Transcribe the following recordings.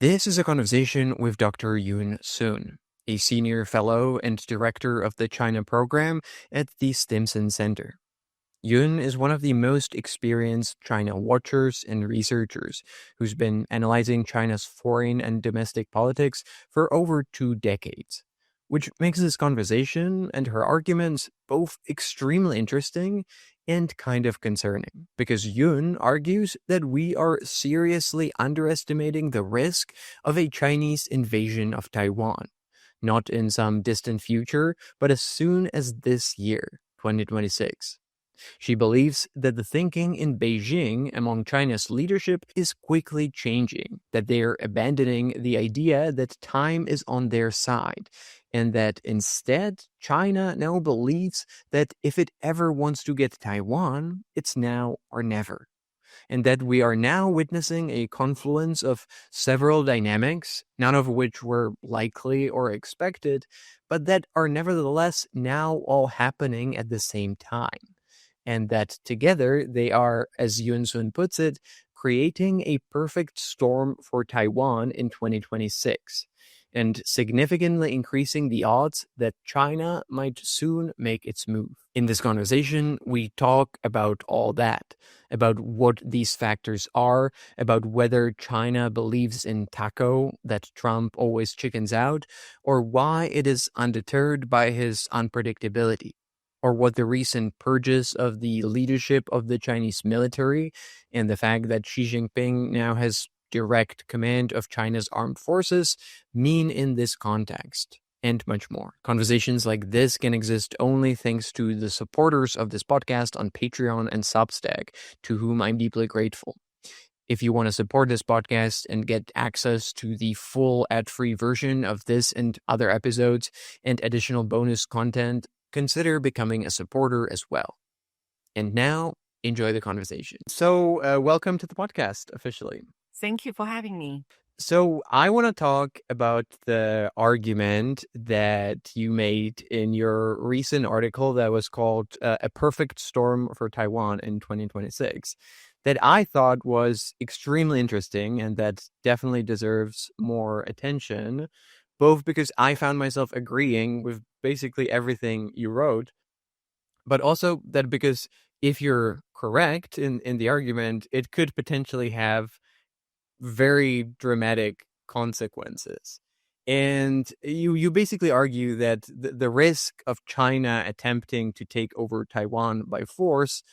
This is a conversation with Dr. Yoon Soon, a senior fellow and director of the China program at the Stimson Center. Yoon is one of the most experienced China watchers and researchers who's been analyzing China's foreign and domestic politics for over 2 decades, which makes this conversation and her arguments both extremely interesting and kind of concerning, because Yoon argues that we are seriously underestimating the risk of a Chinese invasion of Taiwan, not in some distant future, but as soon as this year, 2026. She believes that the thinking in Beijing among China's leadership is quickly changing, that they are abandoning the idea that time is on their side, and that instead China now believes that if it ever wants to get Taiwan, it's now or never. And that we are now witnessing a confluence of several dynamics, none of which were likely or expected, but that are nevertheless now all happening at the same time. And that together they are, as Yoon Sun puts it, creating a perfect storm for Taiwan in 2026, and significantly increasing the odds that China might soon make its move. In this conversation, we talk about all that, about what these factors are, about whether China believes in taco, that Trump always chickens out, or why it is undeterred by his unpredictability, or what the recent purges of the leadership of the Chinese military and the fact that Xi Jinping now has direct command of China's armed forces mean in this context, and much more. Conversations like this can exist only thanks to the supporters of this podcast on Patreon and Substack, to whom I'm deeply grateful. If you want to support this podcast and get access to the full ad-free version of this and other episodes and additional bonus content, consider becoming a supporter as well. And now, enjoy the conversation. So, welcome to the podcast officially. Thank you for having me. So, I want to talk about the argument that you made in your recent article that was called A Perfect Storm for Taiwan in 2026, that I thought was extremely interesting and that definitely deserves more attention, both because I found myself agreeing with basically everything you wrote, but also that because if you're correct in the argument, it could potentially have very dramatic consequences. And you basically argue that the risk of China attempting to take over Taiwan by force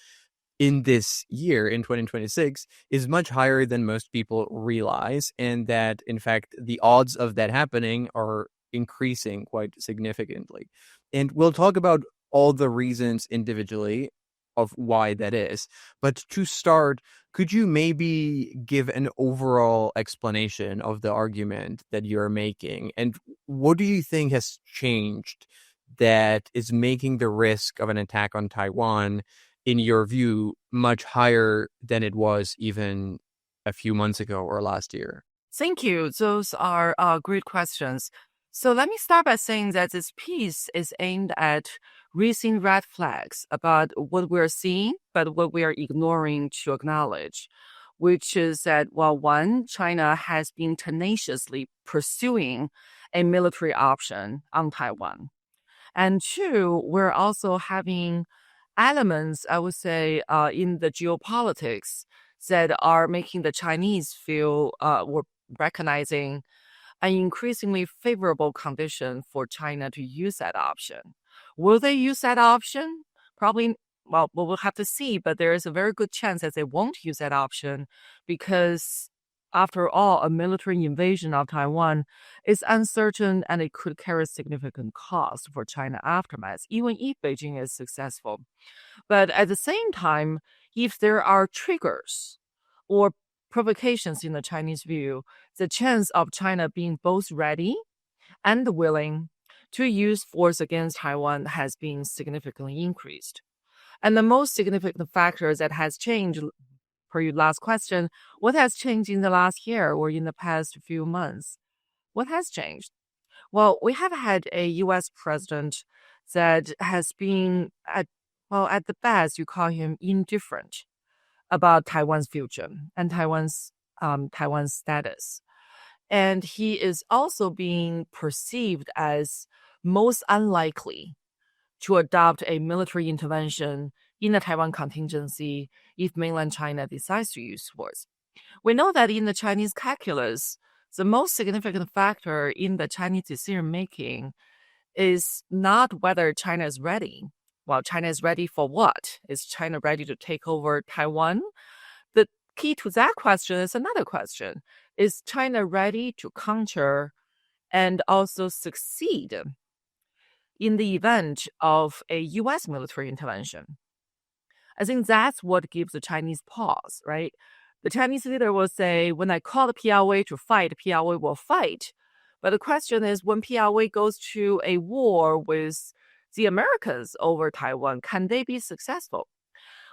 in this year, in 2026, is much higher than most people realize, and that, in fact, the odds of that happening are increasing quite significantly. And we'll talk about all the reasons individually of why that is. But to start, could you maybe give an overall explanation of the argument that you're making? And what do you think has changed that is making the risk of an attack on Taiwan, in your view, much higher than it was even a few months ago or last year? Thank you. Those are great questions. So let me start by saying that this piece is aimed at raising red flags about what we're seeing, but what we are ignoring to acknowledge, which is that, well, one, China has been tenaciously pursuing a military option on Taiwan. And two, we're also having elements, I would say, in the geopolitics that are making the Chinese feel we're recognizing an increasingly favorable condition for China to use that option. Will they use that option? Probably, well, we'll have to see, but there is a very good chance that they won't use that option because, after all, a military invasion of Taiwan is uncertain and it could carry significant cost for China aftermath, even if Beijing is successful. But at the same time, if there are triggers or provocations in the Chinese view, the chance of China being both ready and willing to use force against Taiwan has been significantly increased. And the most significant factor that has changed, per your last question, what has changed in the last year or in the past few months? What has changed? Well, we have had a U.S. president that has been, at the best, you call him indifferent about Taiwan's future and Taiwan's status. And he is also being perceived as most unlikely to adopt a military intervention in the Taiwan contingency if mainland China decides to use force. We know that in the Chinese calculus, the most significant factor in the Chinese decision making is not whether China is ready. Well, China is ready for what? Is China ready to take over Taiwan? The key to that question is another question. Is China ready to counter and also succeed in the event of a US military intervention? I think that's what gives the Chinese pause, right? The Chinese leader will say, when I call the PLA to fight, the PLA will fight. But the question is, when PLA goes to a war with the Americans over Taiwan, can they be successful?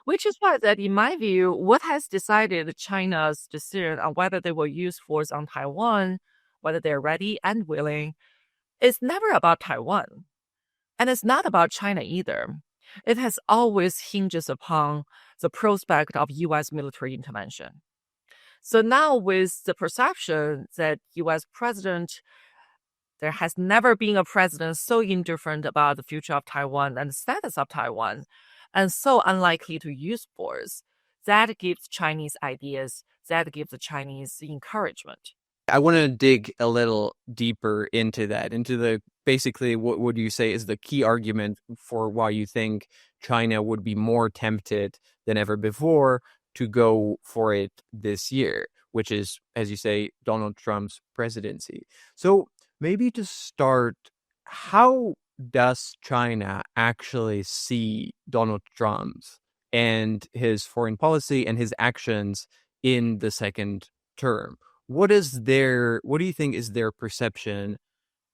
Which is why that, in my view, what has decided China's decision on whether they will use force on Taiwan, whether they're ready and willing, is never about Taiwan. And it's not about China either. It has always hinges upon the prospect of US military intervention. So now with the perception that US president, there has never been a president so indifferent about the future of Taiwan and the status of Taiwan, and so unlikely to use force, that gives Chinese ideas, that gives the Chinese encouragement. I want to dig a little deeper into that, into the basically what would you say is the key argument for why you think China would be more tempted than ever before to go for it this year, which is, as you say, Donald Trump's presidency. So maybe to start, how does China actually see Donald Trump's and his foreign policy and his actions in the second term? What do you think is their perception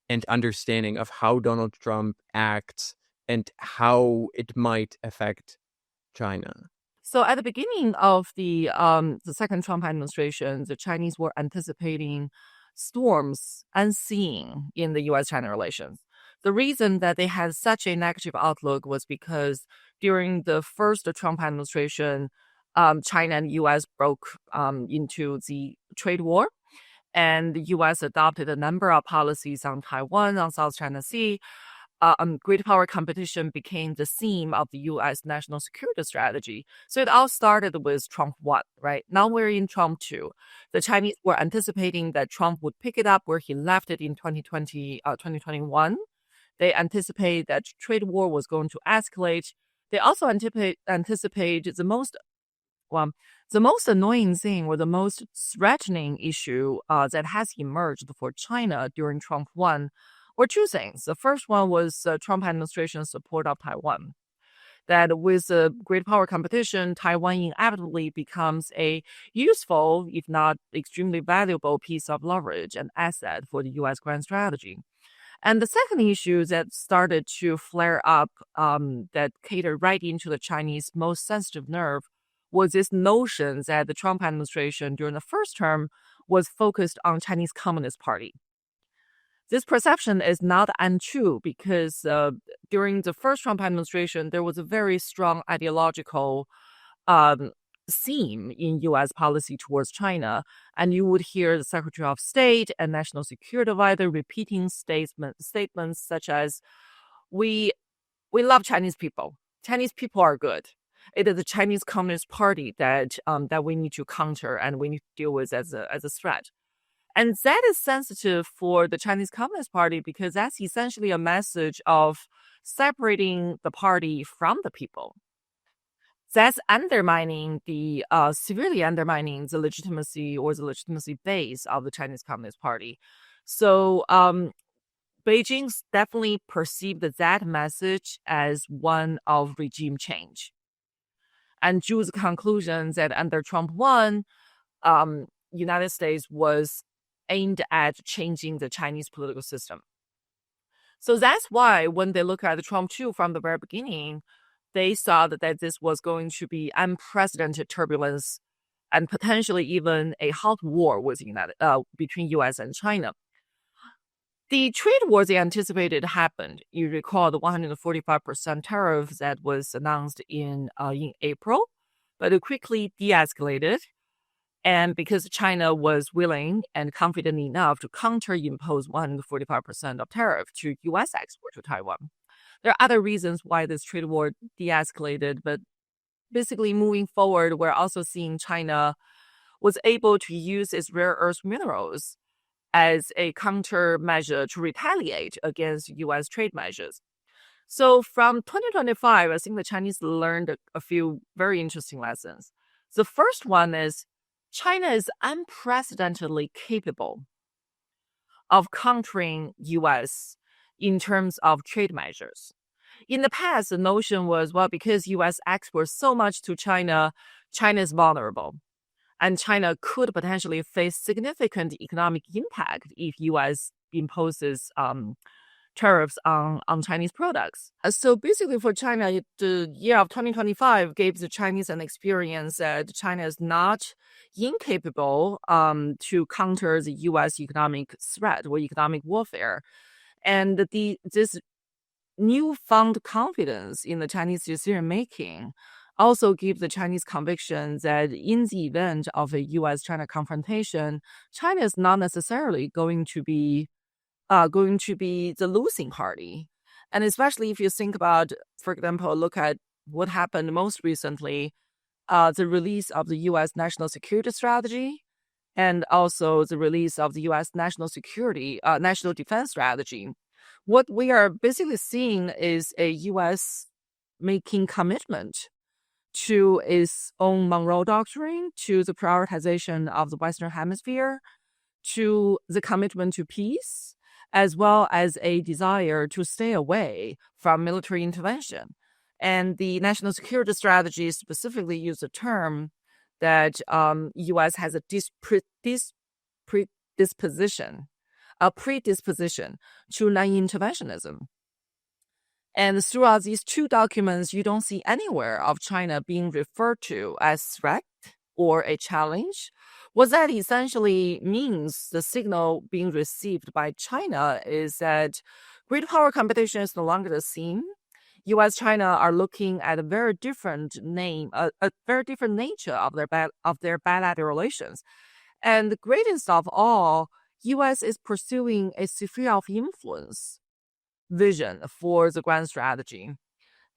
and understanding of how Donald Trump acts and how it might affect China? So at the beginning of the second Trump administration, the Chinese were anticipating storms unseen in the U.S.-China relations. The reason that they had such a negative outlook was because during the first Trump administration, China and U.S. broke into the trade war, and the U.S. adopted a number of policies on Taiwan, on South China Sea. Great power competition became the theme of the U.S. national security strategy. So it all started with Trump 1, right? Now we're in Trump 2. The Chinese were anticipating that Trump would pick it up where he left it in 2021. They anticipate that trade war was going to escalate. They also anticipate the most annoying thing or the most threatening issue that has emerged for China during Trump 1 were two things. The first one was Trump administration's support of Taiwan. That with the great power competition, Taiwan inevitably becomes a useful, if not extremely valuable piece of leverage and asset for the U.S. grand strategy. And the second issue that started to flare up that catered right into the Chinese most sensitive nerve was this notion that the Trump administration during the first term was focused on Chinese Communist Party. This perception is not untrue because during the first Trump administration, there was a very strong ideological theme in U.S. policy towards China. And you would hear the Secretary of State and National Security Advisor repeating statements such as, we love Chinese people. Chinese people are good. It is the Chinese Communist Party that we need to counter and we need to deal with as a threat. And that is sensitive for the Chinese Communist Party because that's essentially a message of separating the party from the people. That's severely undermining the legitimacy or the legitimacy base of the Chinese Communist Party. So Beijing definitely perceived that message as one of regime change and drew the conclusion that under Trump 1, United States was aimed at changing the Chinese political system. So that's why when they look at the Trump 2 from the very beginning, they saw that this was going to be unprecedented turbulence and potentially even a hot war with between U.S. and China. The trade war they anticipated happened. You recall the 145% tariff that was announced in April, but it quickly de-escalated. And because China was willing and confident enough to counter-impose 145% of tariff to U.S. export to Taiwan. There are other reasons why this trade war de-escalated, but basically moving forward, we're also seeing China was able to use its rare earth minerals as a countermeasure to retaliate against U.S. trade measures. So from 2025, I think the Chinese learned a few very interesting lessons. The first one is China is unprecedentedly capable of countering U.S. in terms of trade measures. In the past, the notion was, well, because U.S. exports so much to China, China is vulnerable. And China could potentially face significant economic impact if U.S. imposes tariffs on Chinese products. So basically for China, the year of 2025 gave the Chinese an experience that China is not incapable to counter the U.S. economic threat or economic warfare. And this newfound confidence in the Chinese decision-making also give the Chinese conviction that in the event of a U.S.-China confrontation, China is not necessarily going to be the losing party. And especially if you think about, for example, look at what happened most recently, the release of the U.S. national security strategy and also the release of the U.S. national defense strategy. What we are basically seeing is a U.S. making commitment to its own Monroe Doctrine, to the prioritization of the Western Hemisphere, to the commitment to peace, as well as a desire to stay away from military intervention. And the national security strategy specifically used the term that U.S. has a predisposition to non-interventionism. And throughout these two documents, you don't see anywhere of China being referred to as threat or a challenge. What that essentially means, the signal being received by China is that great power competition is no longer the same. U.S. China are looking at a very different a very different nature of their bilateral relations. And the greatest of all, U.S. is pursuing a sphere of influence vision for the grand strategy.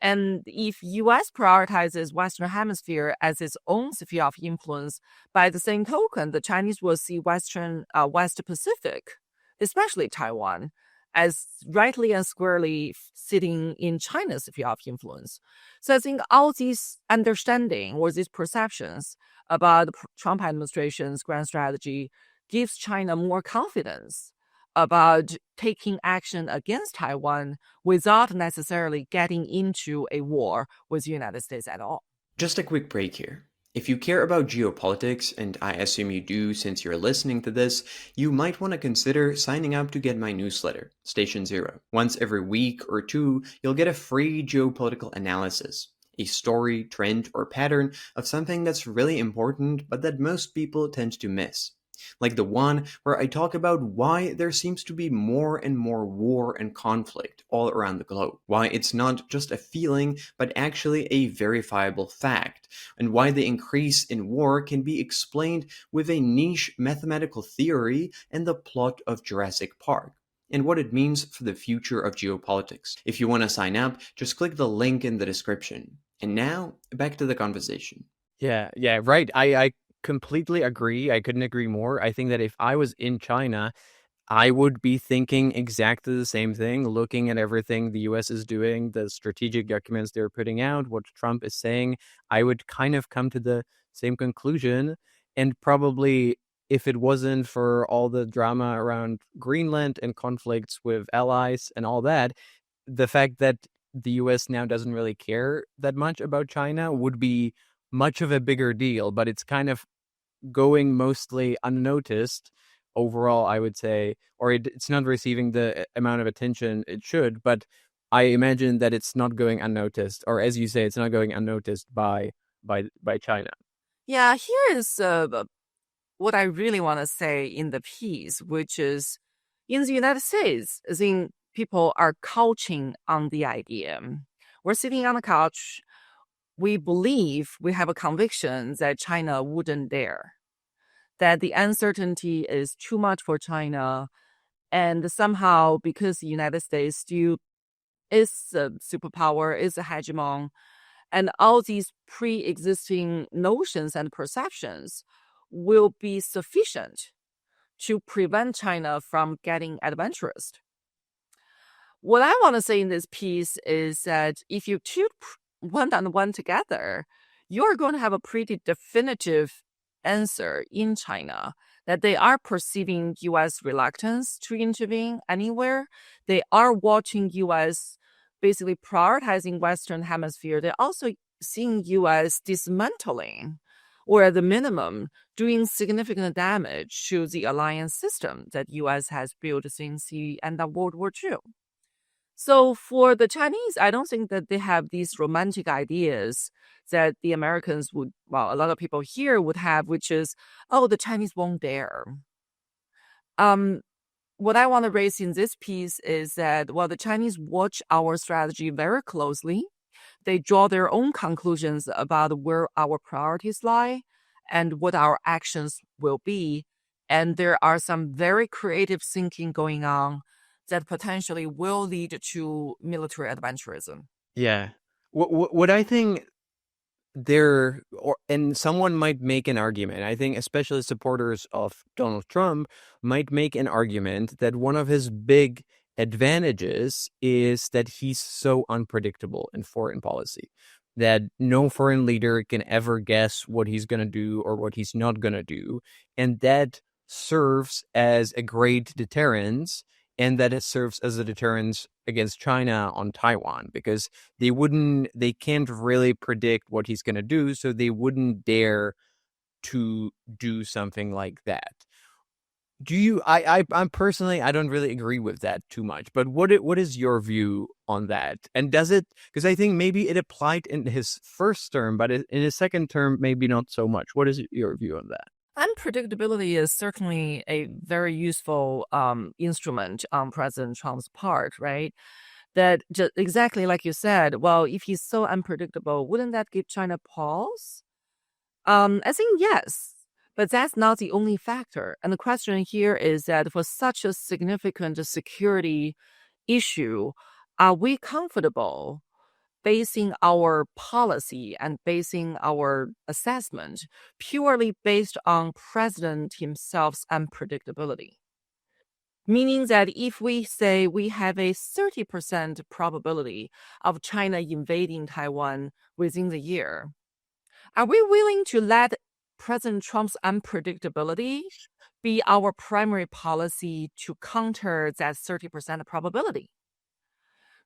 And if U.S. prioritizes Western Hemisphere as its own sphere of influence, by the same token, the Chinese will see West Pacific, especially Taiwan, as rightly and squarely sitting in China's sphere of influence. So I think all these understanding or these perceptions about the Trump administration's grand strategy gives China more confidence about taking action against Taiwan without necessarily getting into a war with the United States at all. Just a quick break here. If you care about geopolitics, and I assume you do since you're listening to this, you might want to consider signing up to get my newsletter, Station Zero. Once every week or two, you'll get a free geopolitical analysis, a story, trend, or pattern of something that's really important but that most people tend to miss. Like the one where I talk about why there seems to be more and more war and conflict all around the globe. Why it's not just a feeling, but actually a verifiable fact. And why the increase in war can be explained with a niche mathematical theory and the plot of Jurassic Park. And what it means for the future of geopolitics. If you want to sign up, just click the link in the description. And now, back to the conversation. Yeah, right. I completely agree. I couldn't agree more. I think that if I was in China, I would be thinking exactly the same thing, looking at everything the US is doing, the strategic documents they're putting out, what Trump is saying. I would kind of come to the same conclusion. And probably if it wasn't for all the drama around Greenland and conflicts with allies and all that, the fact that the US now doesn't really care that much about China would be much of a bigger deal, but it's kind of going mostly unnoticed overall, I would say, or it's not receiving the amount of attention it should, but I imagine that it's not going unnoticed, or as you say, it's not going unnoticed by China. Yeah, here is what I really want to say in the piece, which is in the United States, I think people are couching on the idea. We're sitting on the couch. We believe we have a conviction that China wouldn't dare. that the uncertainty is too much for China. And somehow, because the United States still is a superpower, is a hegemon, and all these pre-existing notions and perceptions will be sufficient to prevent China from getting adventurous. What I want to say in this piece is that if you put one and one together, you're going to have a pretty definitive answer in China that they are perceiving U.S. reluctance to intervene anywhere. They are watching U.S. basically prioritizing Western Hemisphere. They're also seeing U.S. dismantling, or at the minimum, doing significant damage to the alliance system that U.S. has built since the end of World War II. So for the Chinese, I don't think that they have these romantic ideas that the Americans would, well, a lot of people here would have, which is, oh, the Chinese won't dare. What I want to raise in this piece is that, well, the Chinese watch our strategy very closely. They draw their own conclusions about where our priorities lie and what our actions will be. And there are some very creative thinking going on that potentially will lead to military adventurism. Yeah. What I think and someone might make an argument. I think especially supporters of Donald Trump might make an argument that one of his big advantages is that he's so unpredictable in foreign policy, that no foreign leader can ever guess what he's going to do or what he's not going to do. And that serves as a great deterrence, and that it serves as a deterrence against China on Taiwan, because they can't really predict what he's going to do, so they wouldn't dare to do something like that. I'm personally, I don't really agree with that too much, but what is your view on that? And does it, because I think maybe it applied in his first term, but in his second term, maybe not so much. What is your view on that? Unpredictability is certainly a very useful instrument on President Trump's part, right? That just exactly like you said, well, if he's so unpredictable, wouldn't that give China pause? I think yes, but that's not the only factor. And the question here is that for such a significant security issue, are we comfortable basing our policy and basing our assessment purely based on President himself's unpredictability? Meaning that if we say we have a 30% probability of China invading Taiwan within the year, are we willing to let President Trump's unpredictability be our primary policy to counter that 30% probability?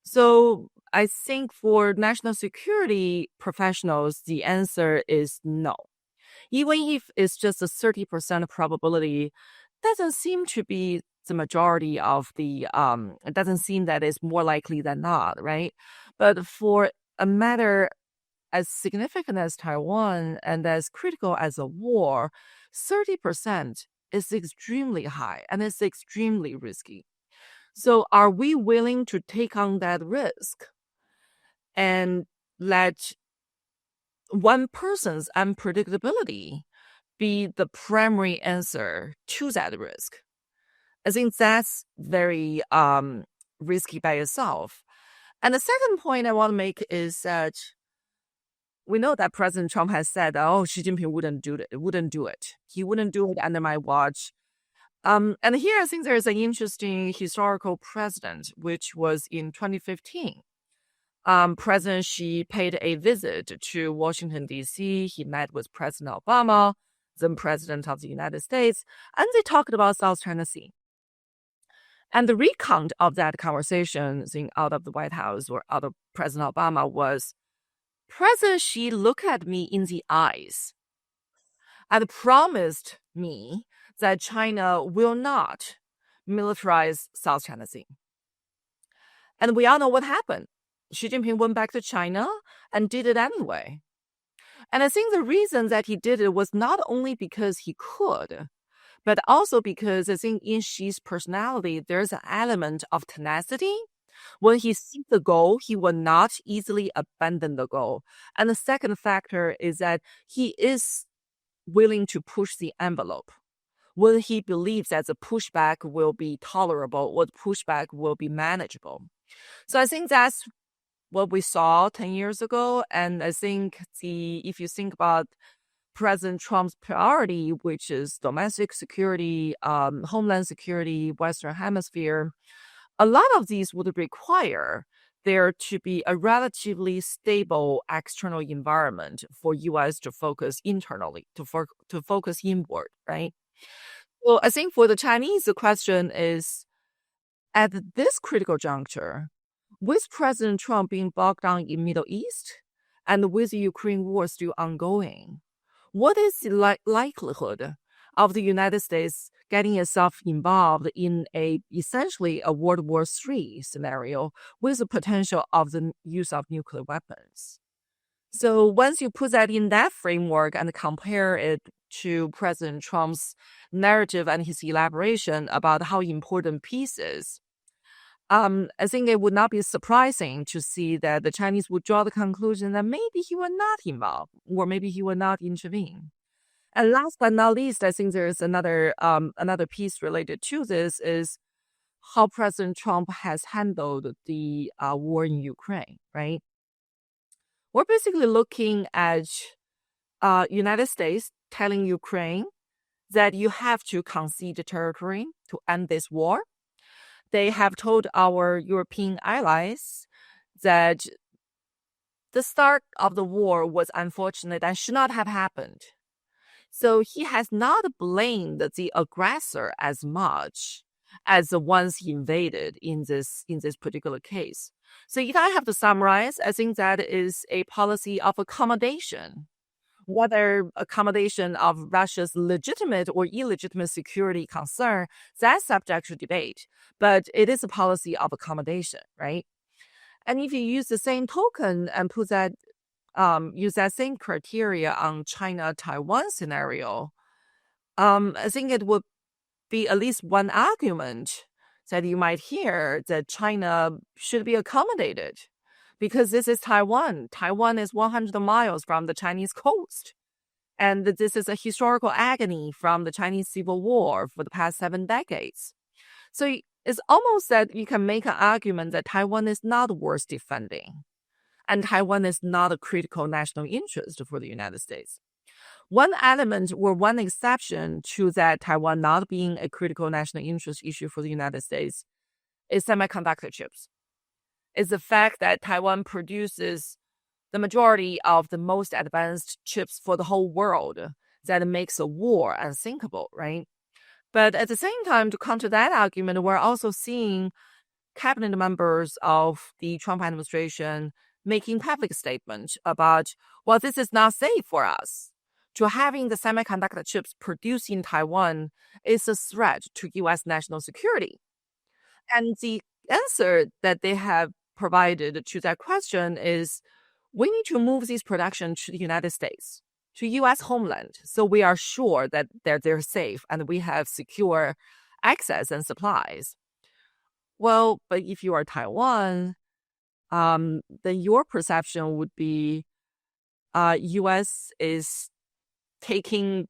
So I think for national security professionals, the answer is no. Even if it's just a 30% probability, doesn't seem to be the majority of the, it doesn't seem that it's more likely than not, right? But for a matter as significant as Taiwan and as critical as a war, 30% is extremely high and it's extremely risky. So are we willing to take on that risk and let one person's unpredictability be the primary answer to that risk? I think that's very risky by itself. And the second point I want to make is that we know that President Trump has said, oh, Xi Jinping wouldn't do it. He wouldn't do it under my watch. And here I think there is an interesting historical precedent, which was in 2015. President Xi paid a visit to Washington, D.C. He met with President Obama, then President of the United States, and they talked about South China Sea. And the recount of that conversation out of the White House or out of President Obama was, President Xi looked at me in the eyes and promised me that China will not militarize South China Sea. And we all know what happened. Xi Jinping went back to China and did it anyway. And I think the reason that he did it was not only because he could, but also because I think in Xi's personality, there's an element of tenacity. When he sees the goal, he will not easily abandon the goal. And the second factor is that he is willing to push the envelope. whether he believes that the pushback will be tolerable or the pushback will be manageable. So I think that's what we saw 10 years ago. And I think if you think about President Trump's priority, which is domestic security, homeland security, Western Hemisphere, a lot of these would require there to be a relatively stable external environment for U.S. to focus internally, to focus inward, right? Well, I think for the Chinese, the question is, at this critical juncture, with President Trump being bogged down in Middle East and with the Ukraine war still ongoing, what is the likelihood of the United States getting itself involved in essentially a World War III scenario with the potential of the use of nuclear weapons? So once you put that in that framework and compare it to President Trump's narrative and his elaboration about how important peace is, I think it would not be surprising to see that the Chinese would draw the conclusion that maybe he will not involve or maybe he will not intervene. And last but not least, I think there is another piece related to this is how President Trump has handled the war in Ukraine, right? We're basically looking at United States telling Ukraine that you have to concede territory to end this war. They have told our European allies that the start of the war was unfortunate and should not have happened. So he has not blamed the aggressor as much as the ones he invaded in this particular case. So if I have to summarize, I think that is a policy of accommodation. Whether accommodation of Russia's legitimate or illegitimate security concern, that's subject to debate. But it is a policy of accommodation, right? And if you use the same token and use that same criteria on China-Taiwan scenario, I think it would be at least one argument that you might hear that China should be accommodated because this is Taiwan. Taiwan is 100 miles from the Chinese coast. And this is a historical agony from the Chinese Civil War for the past 7 decades. So it's almost that you can make an argument that Taiwan is not worth defending. And Taiwan is not a critical national interest for the United States. One element or one exception to that Taiwan not being a critical national interest issue for the United States is semiconductor chips. It's the fact that Taiwan produces the majority of the most advanced chips for the whole world that makes a war unthinkable, right? But at the same time, to counter that argument, we're also seeing cabinet members of the Trump administration making public statements about, well, this is not safe for us. To having the semiconductor chips produced in Taiwan is a threat to U.S. national security. And the answer that they have provided to that question is, we need to move this production to the United States, to U.S. homeland, so we are sure that they're safe and we have secure access and supplies. Well, but if you are Taiwan, then your perception would be U.S. is taking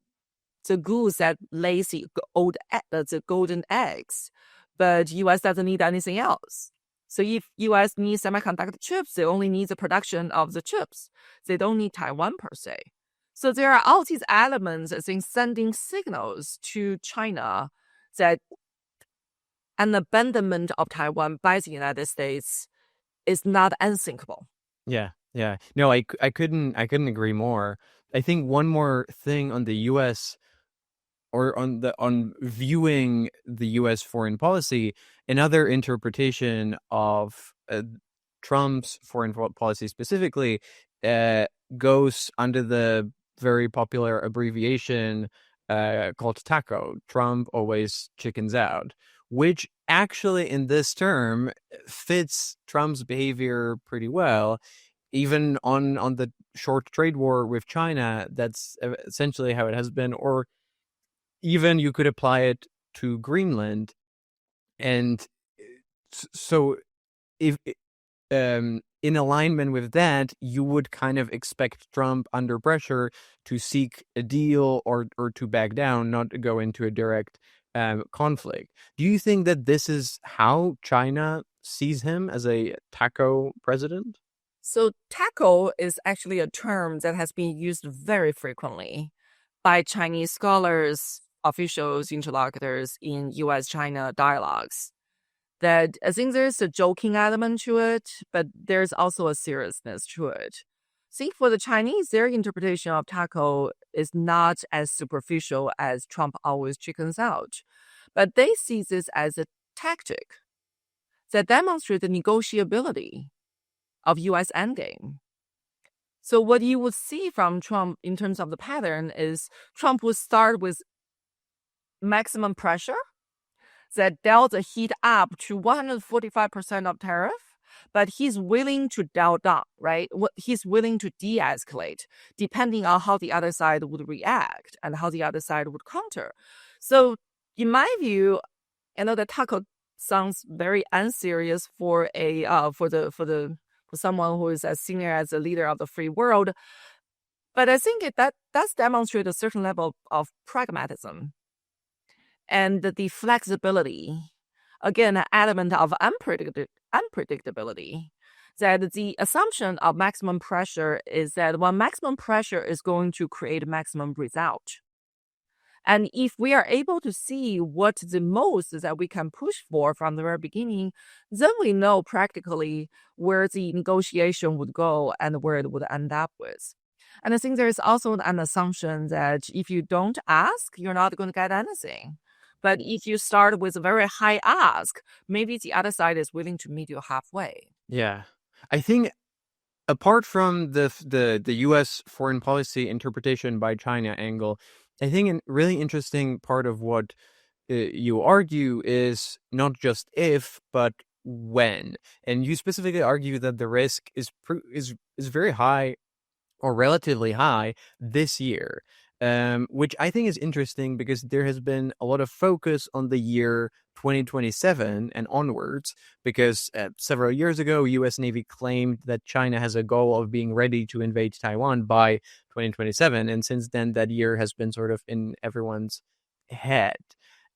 the goose that lays the golden eggs, but U.S. doesn't need anything else. So if U.S. needs semiconductor chips, they only need the production of the chips. They don't need Taiwan per se. So there are all these elements, I think, sending signals to China that an abandonment of Taiwan by the United States is not unthinkable. Yeah, yeah. No, I couldn't agree more. I think one more thing on the U.S. or on viewing the U.S. foreign policy, another interpretation of Trump's foreign policy specifically goes under the very popular abbreviation called TACO. Trump always chickens out, which actually in this term fits Trump's behavior pretty well. Even on the short trade war with China, that's essentially how it has been. Or even you could apply it to Greenland. And so if in alignment with that, you would kind of expect Trump under pressure to seek a deal or to back down, not to go into a direct conflict. Do you think that this is how China sees him as a taco president? So tackle is actually a term that has been used very frequently by Chinese scholars, officials, interlocutors in US-China dialogues. That I think there's a joking element to it, but there's also a seriousness to it. I think for the Chinese, their interpretation of tackle is not as superficial as Trump always chickens out, but they see this as a tactic that demonstrates the negotiability of U.S. endgame. So what you would see from Trump in terms of the pattern is Trump would start with maximum pressure that dial the heat up to 145% of tariff, but he's willing to dial down, right? He's willing to de-escalate depending on how the other side would react and how the other side would counter. So in my view, I know that taco sounds very unserious for someone who is as senior as a leader of the free world, but I think that does demonstrate a certain level of pragmatism and the flexibility, again, an element of unpredictability, that the assumption of maximum pressure is that maximum pressure is going to create maximum result. And if we are able to see what the most that we can push for from the very beginning, then we know practically where the negotiation would go and where it would end up with. And I think there's also an assumption that if you don't ask, you're not going to get anything. But if you start with a very high ask, maybe the other side is willing to meet you halfway. Yeah. I think apart from the U.S. foreign policy interpretation by China angle, I think a really interesting part of what you argue is not just if, but when. And you specifically argue that the risk is very high or relatively high this year, which I think is interesting because there has been a lot of focus on the year 2027 and onwards, because several years ago, U.S. Navy claimed that China has a goal of being ready to invade Taiwan by 2027. And since then, that year has been sort of in everyone's head.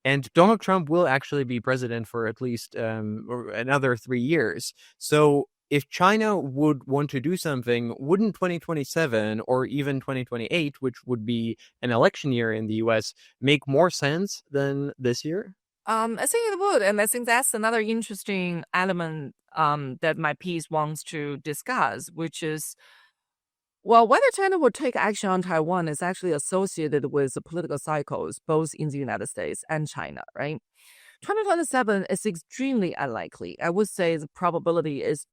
And Donald Trump will actually be president for at least another 3 years. So if China would want to do something, wouldn't 2027 or even 2028, which would be an election year in the US, make more sense than this year? I think it would. And I think that's another interesting element that my piece wants to discuss, which is, well, whether China will take action on Taiwan is actually associated with the political cycles, both in the United States and China, right? 2027 is extremely unlikely. I would say the probability is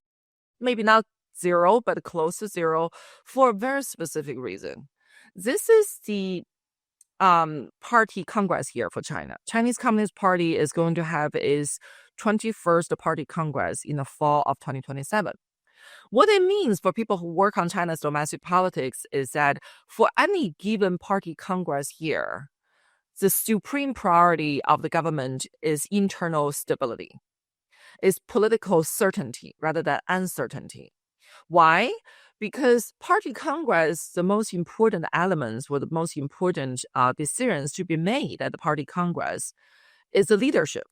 maybe not zero, but close to zero for a very specific reason. This is the party congress here for China. Chinese Communist Party is going to have its 21st party congress in the fall of 2027. What it means for people who work on China's domestic politics is that for any given party congress here, the supreme priority of the government is internal stability, is political certainty rather than uncertainty. Why? Because party congress, the most important elements or the most important decisions to be made at the party congress is the leadership,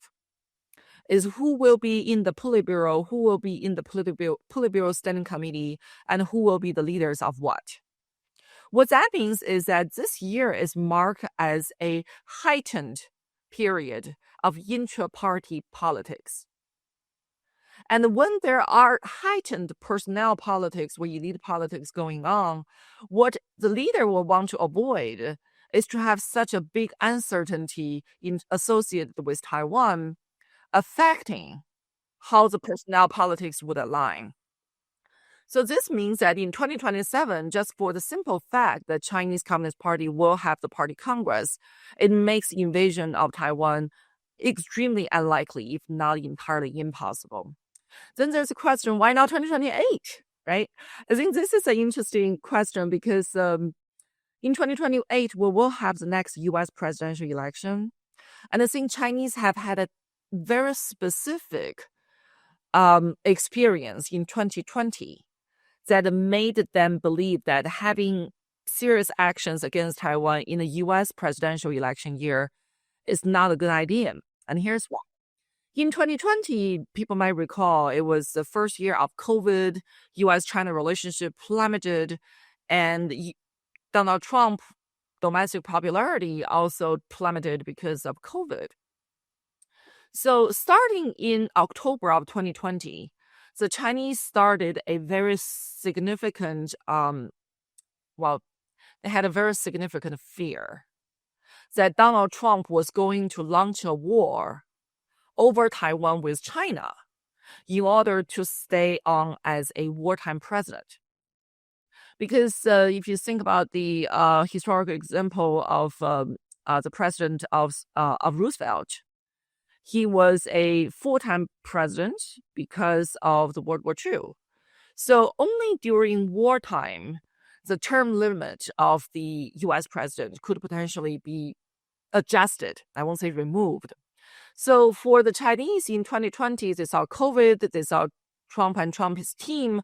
is who will be in the Politburo, who will be in the Politburo Standing Committee, and who will be the leaders of what. What that means is that this year is marked as a heightened period of intra-party politics. And when there are heightened personnel politics or elite politics going on, what the leader will want to avoid is to have such a big uncertainty associated with Taiwan affecting how the personnel politics would align. So this means that in 2027, just for the simple fact that Chinese Communist Party will have the party congress, it makes invasion of Taiwan extremely unlikely, if not entirely impossible. Then there's a question, why not 2028, right? I think this is an interesting question because in 2028, we will have the next U.S. presidential election. And I think Chinese have had a very specific experience in 2020 that made them believe that having serious actions against Taiwan in the US presidential election year is not a good idea. And here's why. In 2020, people might recall it was the first year of COVID, US-China relationship plummeted, and Donald Trump domestic popularity also plummeted because of COVID. So starting in October of 2020, the Chinese started a very significant, they had a very significant fear that Donald Trump was going to launch a war over Taiwan with China in order to stay on as a wartime president. Because if you think about the historical example of the president of Roosevelt, he was a full-time president because of the World War II. So only during wartime, the term limit of the US president could potentially be adjusted. I won't say removed. So for the Chinese in 2020, they saw COVID, they saw Trump and Trump's team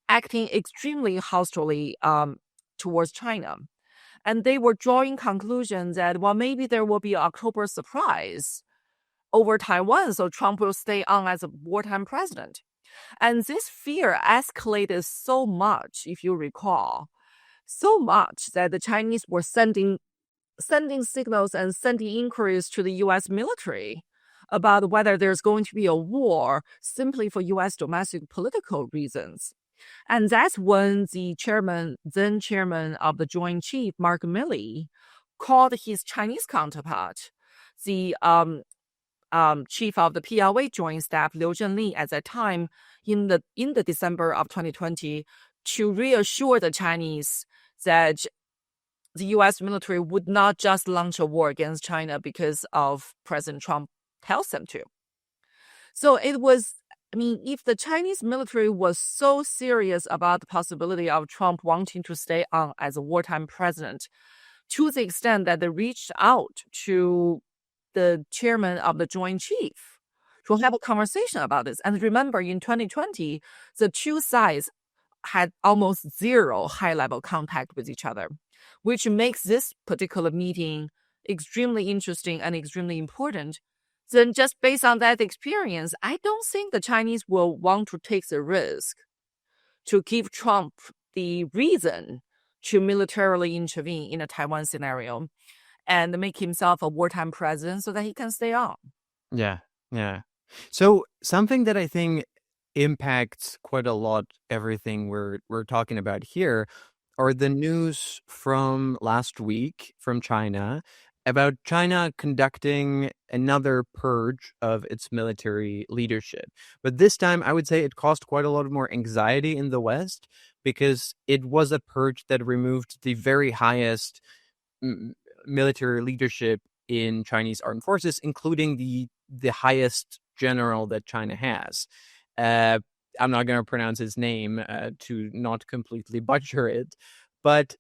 acting extremely hostilely towards China. And they were drawing conclusions that, well, maybe there will be an October surprise over Taiwan, so Trump will stay on as a wartime president. And this fear escalated so much, if you recall, so much that the Chinese were sending signals and sending inquiries to the U.S. military about whether there's going to be a war simply for U.S. domestic political reasons. And that's when the then chairman of the Joint Chief, Mark Milley, called his Chinese counterpart, the chief of the PLA Joint Staff, Liu Zhenli, at that time in the December of 2020, to reassure the Chinese that the U.S. military would not just launch a war against China because of President Trump tells them to. So it was, if the Chinese military was so serious about the possibility of Trump wanting to stay on as a wartime president, to the extent that they reached out to the chairman of the Joint Chief to have a conversation about this. And remember, in 2020, the two sides had almost zero high-level contact with each other, which makes this particular meeting extremely interesting and extremely important. Then just based on that experience, I don't think the Chinese will want to take the risk to give Trump the reason to militarily intervene in a Taiwan scenario and make himself a wartime president so that he can stay on. Yeah. So something that I think impacts quite a lot everything we're talking about here are the news from last week from China about China conducting another purge of its military leadership. But this time, I would say it caused quite a lot more anxiety in the West because it was a purge that removed the very highest military leadership in Chinese armed forces, including the highest general that China has. I'm not going to pronounce his name to not completely butcher it, but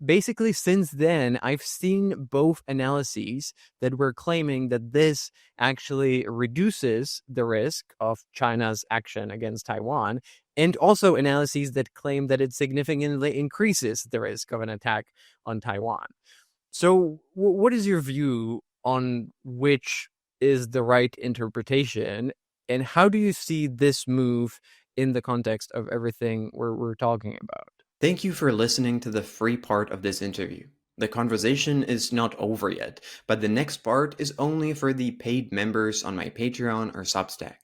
basically since then, I've seen both analyses that were claiming that this actually reduces the risk of China's action against Taiwan, and also analyses that claim that it significantly increases the risk of an attack on Taiwan. So what is your view on which is the right interpretation, and how do you see this move in the context of everything we're talking about? Thank you for listening to the free part of this interview. The conversation is not over yet, but the next part is only for the paid members on my Patreon or Substack.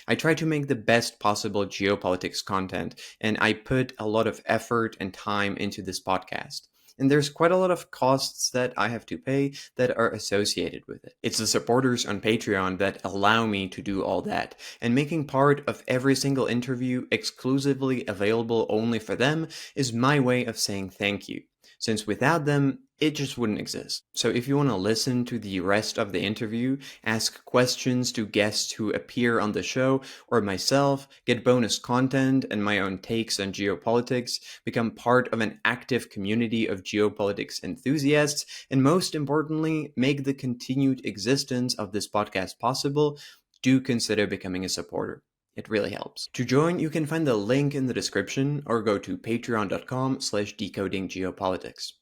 I try to make the best possible geopolitics content, and I put a lot of effort and time into this podcast. And there's quite a lot of costs that I have to pay that are associated with it. It's the supporters on Patreon that allow me to do all that, and making part of every single interview exclusively available only for them is my way of saying thank you, since without them, it just wouldn't exist. So if you want to listen to the rest of the interview, ask questions to guests who appear on the show, or myself, get bonus content and my own takes on geopolitics, become part of an active community of geopolitics enthusiasts, and most importantly, make the continued existence of this podcast possible, do consider becoming a supporter. It really helps. To join, you can find the link in the description or go to patreon.com/decodinggeopolitics.